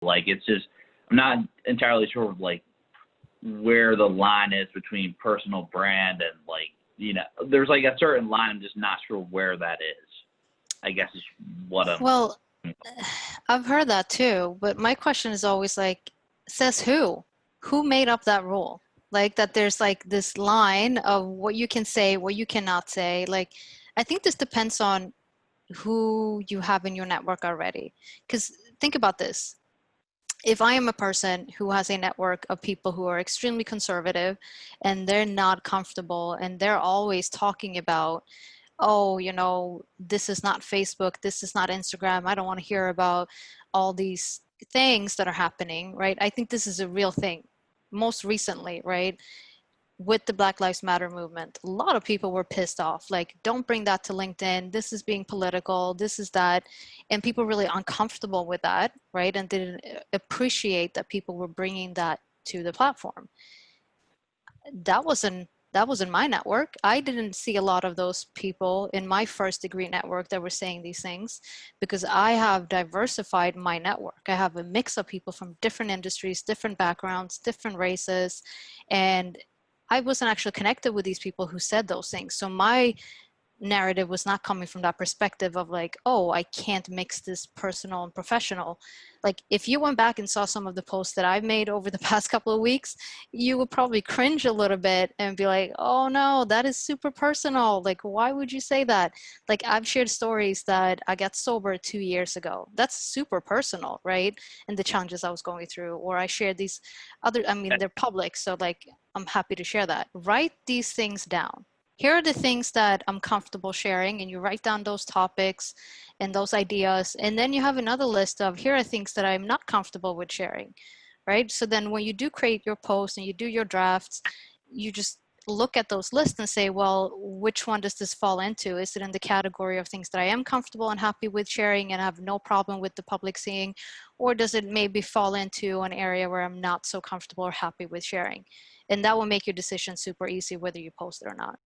Like, it's just, I'm not entirely sure, like, where the line is between personal brand and, like, you know, there's like a certain line. I'm just not sure where that is, I guess is what I'm. Well, I've heard that too, but my question is always like, says who? Who made up that rule? Like that there's like this line of what you can say, what you cannot say. Like, I think this depends on who you have in your network already. Because think about this. If I am a person who has a network of people who are extremely conservative and they're not comfortable and they're always talking about, oh, you know, this is not Facebook, this is not Instagram, I don't want to hear about all these things that are happening, right? I think this is a real thing. Most recently, right? With the Black Lives Matter movement, a lot of people were pissed off. Like, don't bring that to LinkedIn. This is being political. This is that. And people really uncomfortable with that, right? And didn't appreciate that people were bringing that to the platform. That was in my network. I didn't see a lot of those people in my first degree network that were saying these things because I have diversified my network. I have a mix of people from different industries, different backgrounds, different races, and I wasn't actually connected with these people who said those things. So my narrative was not coming from that perspective of like, oh, I can't mix this personal and professional. Like, if you went back and saw some of the posts that I've made over the past couple of weeks, you would probably cringe a little bit and be like, oh no, that is super personal. Like, why would you say that? Like, I've shared stories that I got sober 2 years ago. That's super personal, right? And the challenges I was going through. Or I shared these other, I mean, they're public. So like, I'm happy to share that. Write these things down. Here are the things that I'm comfortable sharing, and you write down those topics and those ideas, and then you have another list of here are things that I'm not comfortable with sharing, right? So then when you do create your post and you do your drafts, you just look at those lists and say, well, which one does this fall into? Is it in the category of things that I am comfortable and happy with sharing and have no problem with the public seeing, or does it maybe fall into an area where I'm not so comfortable or happy with sharing? And that will make your decision super easy whether you post it or not.